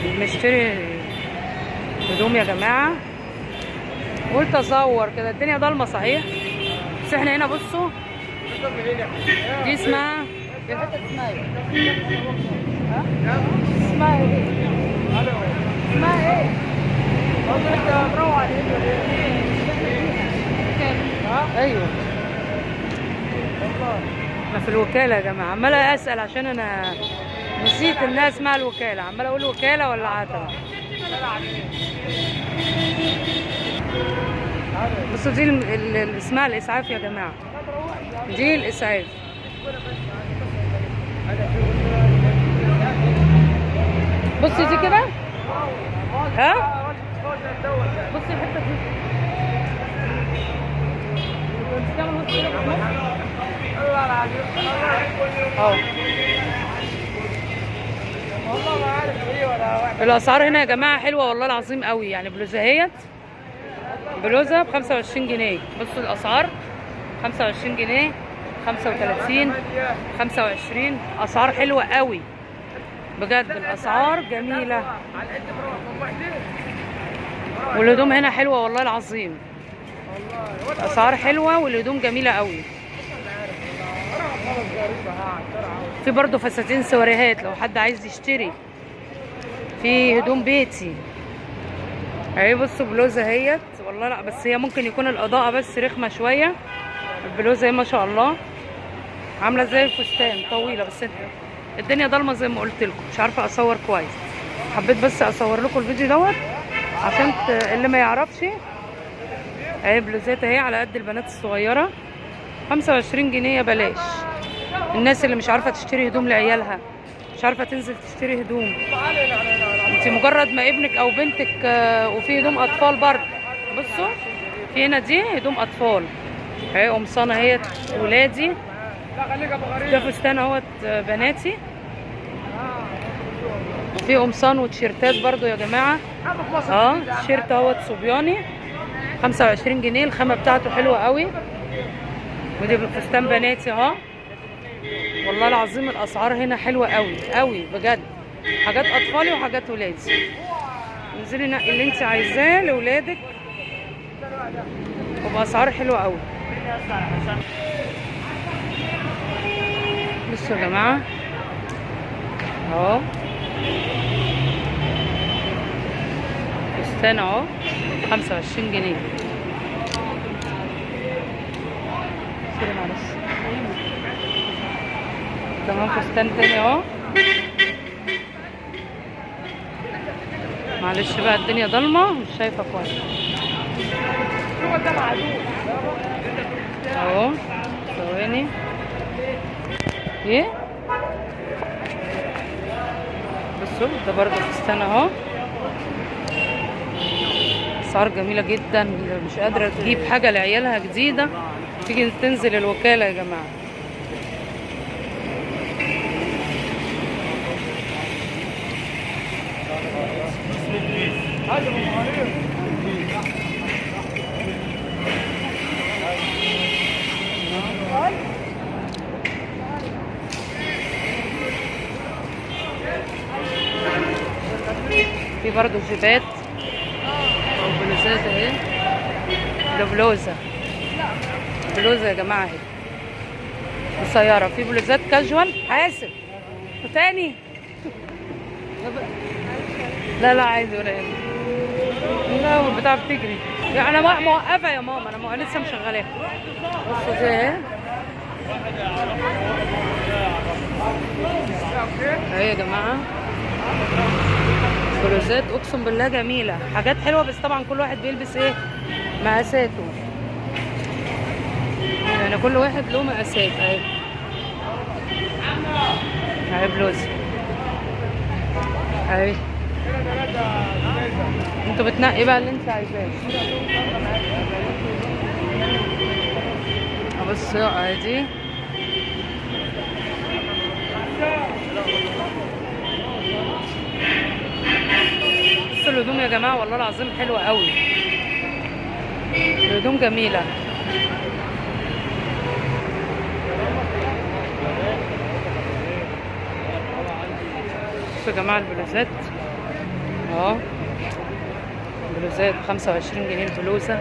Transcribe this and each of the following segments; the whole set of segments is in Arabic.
بنشتري هدوم يا جماعه. قلت اصور كده، الدنيا ضلمه صحيح، بس احنا هنا بصوا. دي اسمها الحته اسمها ايه؟ ها؟ اسمها ايه؟ اسمها ايه؟ انت مروح على ايوه احنا في الوكاله يا جماعه. عماله اسال عشان انا نسيت انها اسمها الوكاله، عماله اقول وكاله ولا عتبه. بصوا دي اسمها الاسعاف يا جماعه، دي الاسعاف. بصي دي كده، ها بصي الحته دي اهو. الاسعار هنا يا جماعه حلوه والله العظيم قوي. يعني بلوزه اهيت، بلوزه ب 25 جنيه. بصوا الاسعار 25 جنيه، 35، 25. اسعار حلوه قوي بجد، الاسعار جميله والهدوم هنا حلوه والله العظيم. اسعار حلوه والهدوم جميله قوي. في برضه فساتين سواريهات لو حد عايز يشتري. في هدوم بيتي اهي. بصوا بلوزه اهيت والله، لا بس هي ممكن يكون الاضاءه بس رخمه شويه. البلوزه اهي ما شاء الله عامله زي الفستان، طويله، بس الدنيا ضلمه زي ما قلت لكم، مش عارفه اصور كويس. حبيت بس اصور لكم الفيديو دوت عشان اللي ما يعرفش. اهي بلوزات اهي على قد البنات الصغيره 25 جنيه بلاش. الناس اللي مش عارفه تشتري هدوم لعيالها، مش عارفه تنزل تشتري هدوم، انت مجرد ما ابنك او بنتك وفي هدوم اطفال برضه. بصوا في هنا دي هدوم اطفال اهي، قمصانه اهي ولادي، ده فستان اهوت بناتي، وفي قمصان وتيشيرتات برضو يا جماعه. تيشيرت اهوت صبياني 25 جنيه، الخامه بتاعته حلوه قوي. ودي فستان بناتي اهو. والله العظيم الاسعار هنا حلوه قوي قوي بجد، حاجات اطفالي وحاجات ولادي. انزلي نقي اللي انت عايزاه لاولادك وباسعار حلوه قوي. بصوا يا جماعه اهو، فستان اهو 25 جنيه. سوري معلش. تمام فستان تاني اهو. معلش بقى الدنيا ضلمه مش شايفه كويس اهو. ثواني ايه. بصوا ده برضه فستان اهو. اسعار جميله جدا. مش قادره تجيب حاجه لعيالها جديده تيجي تنزل الوكاله يا جماعه. في برضه جيبات او بلوزات اهي. ده بلوزه يا جماعه اهي قصيره. في بلوزات كاجوال. حاسب تاني لا عادي ولا يهمك. لا والبتاع بتجري يعني. انا موقفه يا ماما، انا لسه مشغلاها. بصوا دي اهي اهي يا جماعه. بلوزات اقسم بالله جميله، حاجات حلوه، بس طبعا كل واحد بيلبس ايه مقاساته. يعني كل واحد له مقاسات اهي. اهي بلوزه اهي. انتوا بتنقي بقى اللي انت عايزاه. بص اهي دي بصوا الهدوم يا جماعه والله العظيم حلوه قوي، الهدوم جميله. بصوا يا جماعه البلوزات اهو بلوزات ب25 جنيه البلوزه.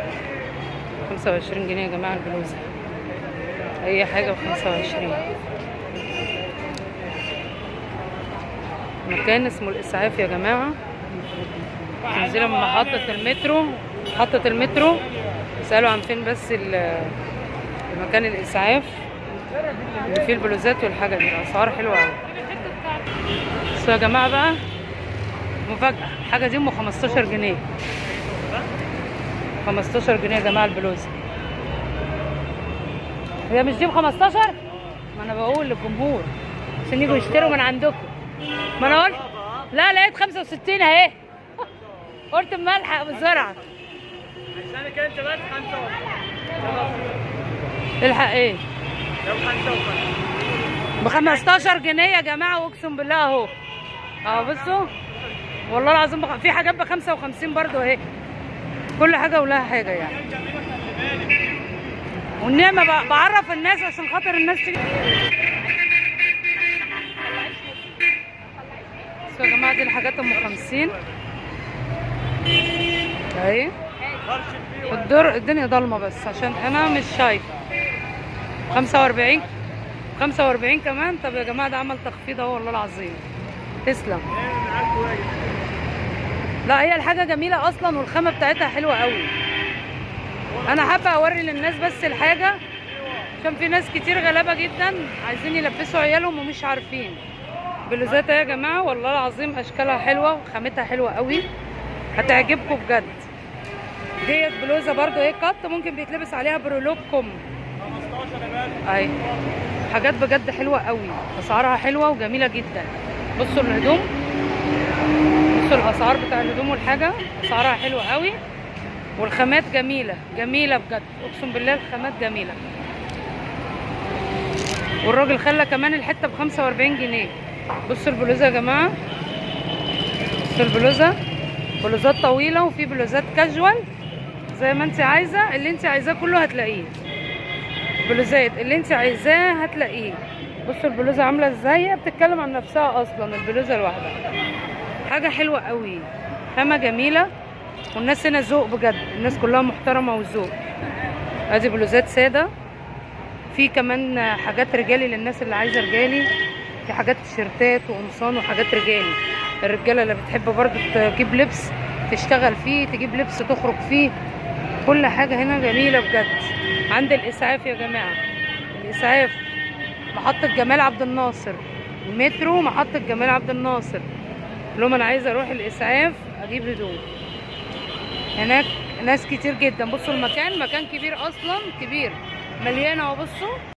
25 جنيه يا جماعه البلوزه، اي حاجه ب25. مكان اسمه الاسعاف يا جماعه، تنزلوا من محطه المترو اسالوا عن فين بس المكان الاسعاف اللي فيه البلوزات والحاجه دي. الاسعار حلوه قوي. بصوا يا جماعه بقى مفاجاه، الحاجه دي ام 15 جنيه. 15 جنيه يا جماعه البلوزه. هي مش دي ب 15؟ ما انا بقول للجمهور عشان يجوا يشتروا من عندكم. ما انا قلت لا لقيت 65 اهي. قلت اما الحق بسرعه عشانك انت بس 55. الحق ايه؟ لو 55 ب 15 جنيه يا جماعه، واقسم بالله اهو. بصوا والله العظيم في حاجات ب 55 برضو اهي. كل حاجه ولها حاجه يعني. والنعمه بعرف الناس عشان خاطر الناس تيجي. بصوا يا جماعه دي الحاجات ام 50 اهي. الدنيا ضلمه بس عشان انا مش شايفه. 45 كمان. طب يا جماعه ده عمل تخفيض اهو والله العظيم. تسلم. لا هي الحاجه جميله اصلا والخامه بتاعتها حلوه قوي. انا حابه اوري للناس بس الحاجه عشان في ناس كتير غلابه جدا عايزين يلبسوا عيالهم ومش عارفين. بلوزات يا جماعه والله العظيم اشكالها حلوه وخامتها حلوه قوي، هتعجبكم بجد. ديت بلوزه برضو ايه قط، ممكن بيتلبس عليها برولوب كم 15 يا باشا. اهي. حاجات بجد حلوه قوي، اسعارها حلوه وجميله جدا. بصوا الهدوم، بصوا الاسعار بتاع الهدوم والحاجه اسعارها حلوه قوي، والخامات جميله جميله بجد، اقسم بالله الخامات جميله. والراجل خلى كمان الحته ب45 جنيه. بصوا البلوزه يا جماعه، بصوا البلوزه، بلوزات طويله وفي بلوزات كاجوال زي ما انت عايزه. اللي انت عايزاه كله هتلاقيه، بلوزات اللي انت عايزاه هتلاقيه. بصوا البلوزه عامله ازاي، بتتكلم عن نفسها اصلا البلوزه الواحده. حاجه حلوه قوي، خامه جميله، والناس هنا ذوق بجد، الناس كلها محترمه وذوق. ادي بلوزات ساده، في كمان حاجات رجالي للناس اللي عايزه رجالي، في حاجات تيشيرتات وقمصان وحاجات رجالي. الرجاله اللي بتحب برضو تجيب لبس تشتغل فيه، تجيب لبس تخرج فيه، كل حاجه هنا جميله بجد. عند الاسعاف يا جماعه، الاسعاف محطه جمال عبد الناصر، المترو محطه جمال عبد الناصر. لهم انا عايزه اروح الاسعاف اجيب هدوم، هناك ناس كتير جدا. بصوا المكان مكان كبير اصلا، كبير مليان اهو. بصوا